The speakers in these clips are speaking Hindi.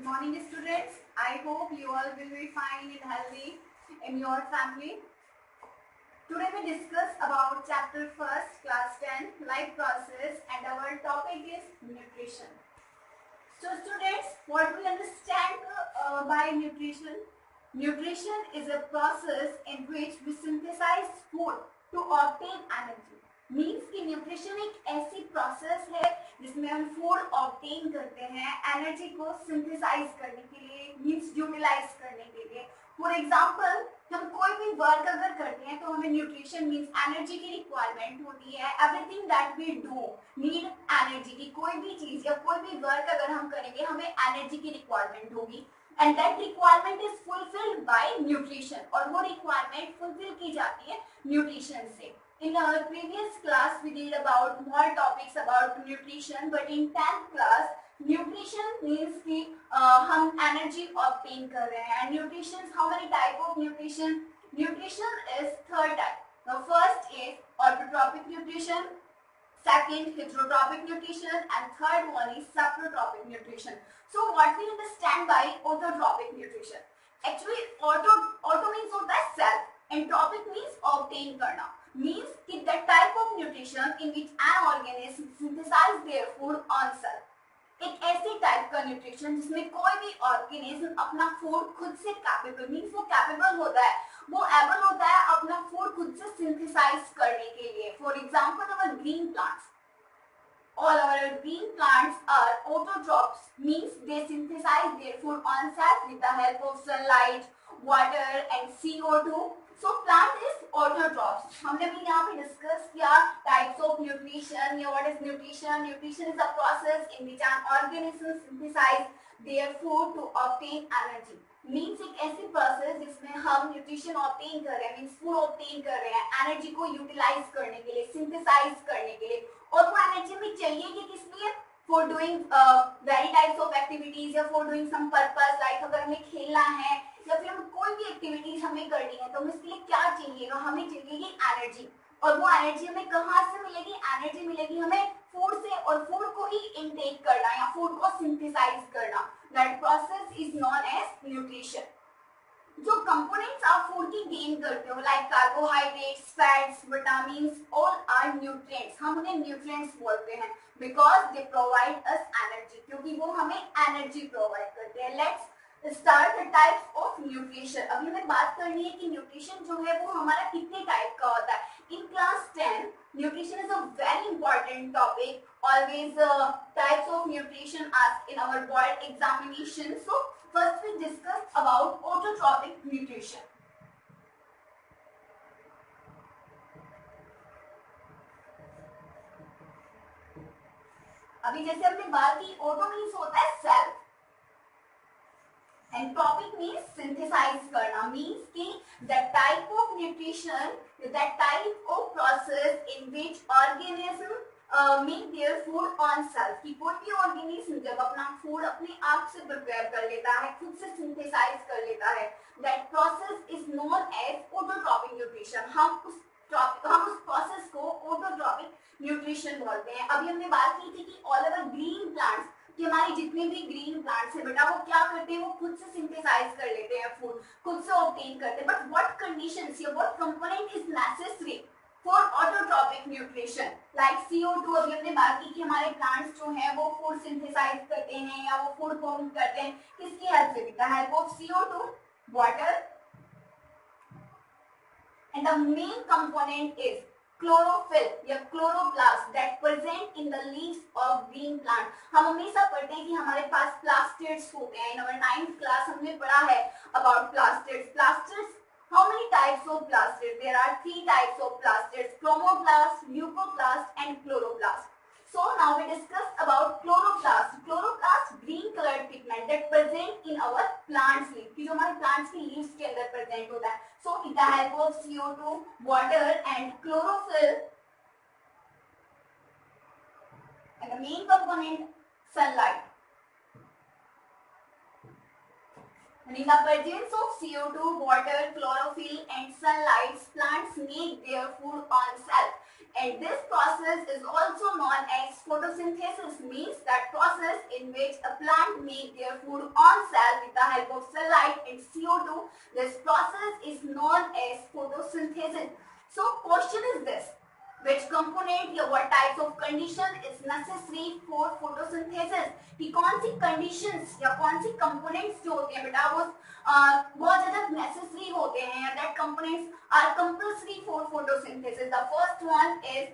Good morning, students. I hope you all will be fine and healthy in your family. Today we discuss about chapter first, class 10, life process, and our topic is nutrition. So, students, what we understand by nutrition? Nutrition is a process in which we synthesize food to obtain energy. Means कि न्यूट्रिशन एक ऐसी प्रोसेस है जिसमें हम फूड ऑब्टेन करते हैं एनर्जी को सिंथेसाइज करने के लिए, मीन्स यूटिलाइज करने के लिए. फॉर एग्जांपल, हम कोई भी वर्क अगर करते हैं तो हमें न्यूट्रिशन मीन्स एनर्जी की रिक्वायरमेंट होती है. Everything that we do need energy की. कोई भी चीज या कोई भी वर्क अगर हम करेंगे हमें एनर्जी की रिक्वायरमेंट होगी and that requirement is fulfilled by nutrition. और वो रिक्वायरमेंट फुलफिल की जाती है न्यूट्रिशन से. In our previous class, we did about more topics about nutrition, but in 10th class, nutrition means कि हम energy obtain कर रहे हैं. And nutrition, how many type of nutrition? Nutrition is third type. The first is autotrophic nutrition, second heterotropic nutrition, and third one is saprotrophic nutrition. So what we understand by autotrophic nutrition? Actually, auto means होता है self, and tropic means obtain करना. Means कि that type of nutrition in which an organism synthesize their food on self. एक ऐसी टाइप का न्यूट्रिशन जिसमें कोई भी ऑर्गेनिज्म अपना फूड खुद से कैपेबल, मीन्स वो कैपेबल होता है, वो एबल होता है अपना फूड खुद से सिंथेसाइज करने के लिए. For example, our green plants, all our green plants are autotrophs, means they synthesize their food on self with the help of sunlight, water and CO2. So plant is autotrophs. हमने भी यहाँ पे डिस्कस किया types of nutrition या what is nutrition. Nutrition is a process in which an organism synthesize their food to obtain energy. Means एक ऐसी प्रोसेस जिसमें हम न्यूट्रिशन ऑब्टेन कर रहे हैं, मीन्स फूड ऑब्टेन कर रहे हैं एनर्जी को यूटिलाइज करने के लिए, सिंथेसाइज करने के लिए. और वो एनर्जी हमें चाहिए कि किस लिए? For doing very types of activities या for doing some purpose, like अगर हमें खेलना है या फिर हम कोई भी एक्टिविटीज हमें करनी है तो इसके लिए क्या चाहिएगा? हमें चाहिए एनर्जी. और वो एनर्जी हमें कहाँ से मिलेगी? एनर्जी मिलेगी हमें फूड से, और फूड को ही इनटेक करना या फूड को सिंथेसाइज करना. That process is known as nutrition. जो कंपोनेंट्स आप फूड की गेन करते हो like carbohydrates, fats, vitamins, all are nutrients. हम उन्हें न्यूट्रिएंट्स बोलते हैं because they provide us energy, क्योंकि वो हमें एनर्जी प्रोवाइड करते हैं. Let's start the types of nutrition. अभी हमें बात करनी है कि न्यूट्रिशन जो है वो हमारा कितने टाइप का होता है. In class 10 nutrition is a very important topic. Always types of nutrition asked in our board examination. So first we discuss about autotrophic nutrition. अभी जैसे हमने बात की, ऑटो मीन्स होता है self and tropic means synthesize करना. means कि that type of nutrition, that type of process in which organism make their food on self. कि कोई भी organism जब अपना food अपने आप से prepare कर लेता है, खुद से synthesize कर लेता है, that process is known as autotrophic nutrition. हम उस प्रोसेस को autotrophic nutrition बोलते हैं. अभी हमने बात की थी कि all our green plants, कि हमारी जितने भी ग्रीन प्लांट्स है बेटा, वो क्या करते हैं? वो खुद से सिंथेसाइज कर लेते हैं फूड, खुद से ऑब्टेन करते हैं. बट व्हाट कंडीशंस या what component is necessary for autotrophic nutrition? Like CO2. अभी हमने बात की कि हमारे प्लांट्स जो हैं वो फूड सिंथेसाइज करते हैं या वो फूड फॉर्म करते हैं किसकी हेल्प से? With the help of CO2, water, and the main component is chlorophyll या chloroplast that present in the leaves of green plant. हम हमेशा पढ़ते हैं कि हमारे पास प्लास्टिड्स होते हैं. इन आवर 9th क्लास हमने पढ़ा है about plastids. Plastids, how many types of plastids? There are 3 types of plastids: chromoplast, leucoplast and chloroplast. So now we discuss about chloroplast. Chloroplast green colored pigment that present in our plants leaf, कि जो हमारे plants की leaves के अंदर present होता है. So with the help of CO2, water and chlorophyll, and the main component sunlight. And in the presence of CO2, water, chlorophyll and sunlight, plants make their food on self. and this process is also known as photosynthesis, means that process in which a plant make their food on cell with the help of sunlight and CO2. This process is known as photosynthesis. So question is this, which component या what types of condition is necessary for photosynthesis? कि कौन सी conditions या कौन सी components जो होते हैं बेटा वो बहुत ज़्यादा necessary होते हैं, that components are compulsory for photosynthesis. The first one is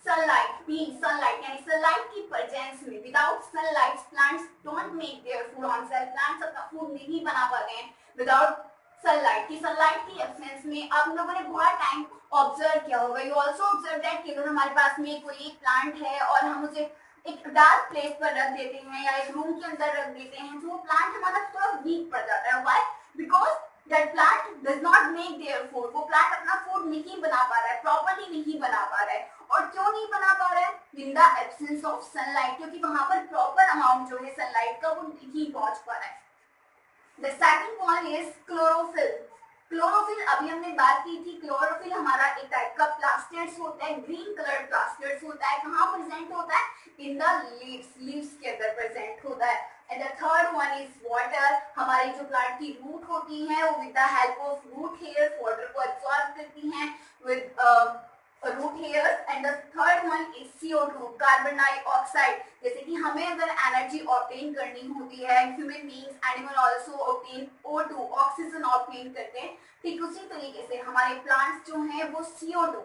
sunlight, means sunlight यानी sunlight की presence में, without sunlight plants don't make their food on cell. Plants अपना food नहीं बना पाते हैं without सनलाइट की, सनलाइट की एब्सेंस में आप लोगों ने बहुत टाइम ऑब्जर्व किया होगा. यू ऑल्सो ऑब्जर्व दैट कि अगर हमारे पास में कोई एक प्लांट है और हम उसे एक डार्क प्लेस पर रख देते हैं या एक रूम के अंदर रख देते हैं तो वो प्लांट हमारा थोड़ा वीक पड़ जाता है. Why? Because that plant does not make their food. वो प्लांट अपना फूड नहीं बना पा रहा है, प्रॉपर्ली नहीं बना पा रहा है. और क्यों नहीं बना पा रहा है? In the absence of sunlight, क्योंकि वहां पर प्रॉपर अमाउंट जो है सनलाइट का वो नहीं पहुंच पा रहा है. The second one is chlorophyll. Chlorophyll अभी हमने बात की थी. क्लोरोफिल हमारा एक टाइप का प्लास्टिड्स होता है, ग्रीन कलर प्लास्टिड्स होता है. कहाँ प्रेजेंट होता है? इन द लीव्स, लीव्स के अंदर प्रेजेंट होता है. And the third one is water. हमारी जो प्लांट की रूट होती है वो with the help of root hairs water को एब्सॉर्ब करती हैं with root hairs. And the third one is CO2, carbon dioxide. जैसे कि हमें अगर एनर्जी ऑब्टेन करनी होती है, human beings, animal also obtain O2, oxygen obtain करते हैं. ठीक उसी तरीके से हमारे प्लांट्स जो हैं वो CO2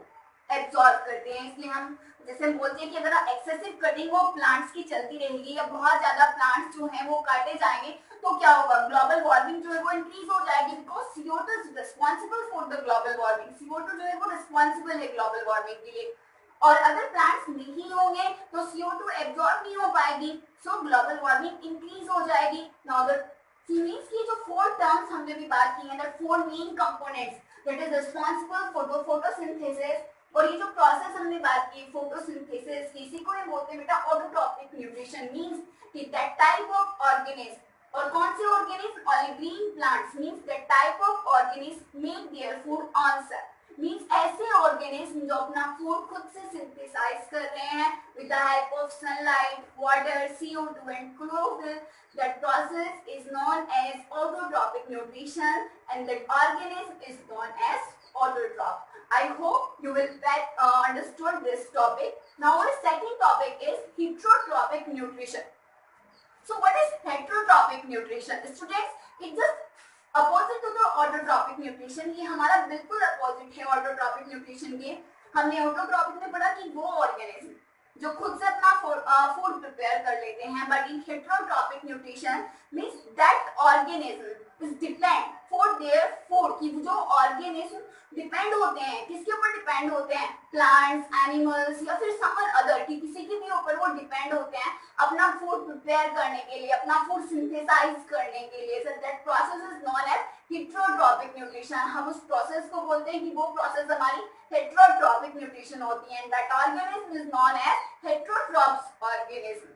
एब्सॉर्ब करते हैं. इसलिए हम जैसे हम बोलते हैं कि अगर एक्सेसिव कटिंग ऑफ प्लांट्स की चलती रहेगी या बहुत ज्यादा प्लांट्स जो हैं वो काटे जाएंगे तो क्या होगा? ग्लोबल वार्मिंग जो है वो इंक्रीज हो जाएगी. Because CO2 is responsible for the global warming. CO2 जो है वो रिस्पॉन्सिबल है ग्लोबल वार्मिंग के लिए. और अगर प्लांट्स नहीं होंगे तो CO2 एब्सॉर्ब नहीं हो पाएगी, सो ग्लोबल वार्मिंग इंक्रीज हो जाएगी. नाउ द सीरीज की जो 4 टर्म्स हमने भी बात की है, that 4 main components that is responsible for photosynthesis. और ये जो प्रोसेस हमने बात की फोटोसिंथेसिस की, इसी को हम बोलते हैं बेटा ऑटोट्रॉपिक न्यूट्रिशन. मींस कि दैट टाइप ऑफ ऑर्गेनिज्म. और कौन से organism? Only green plants. Means that type of organism make their food on cell. Means ऐसे ऑर्गेनिज्म जो अपना फूड खुद से सिंथेसाइज कर रहे हैं with the help of sunlight, water, CO2 and chlorophyll. That process is known as autotrophic nutrition and that organism is known as autotroph. I hope you will understood this topic. Now our second topic is heterotrophic nutrition. So what is heterotrophic nutrition? Students, it's just opposite to the autotrophic nutrition. ये हमारा बिल्कुल opposite है autotrophic nutrition के. हमने autotrophic में पढ़ा कि वो organism जो खुद से अपना फूड प्रिपेयर कर लेते हैं, but in heterotrophic nutrition means that organism is depend for their food. कि जो ऑर्गेनिज्म डिपेंड होते हैं, किसके ऊपर डिपेंड होते हैं? प्लांट्स, एनिमल्स या फिर समवन अदर, कि किसी के भी ऊपर वो डिपेंड होते हैं अपना फूड प्रिपेयर करने के लिए, अपना फूड सिंथेसाइज करने के लिए. So that process is known as heterotrophic nutrition. हम उस प्रोसेस को बोलते हैं कि वो प्रोसेस हमारी हेटरोट्रॉपिक न्यूट्रिशन होती है. That organism is known as heterotrophs organism.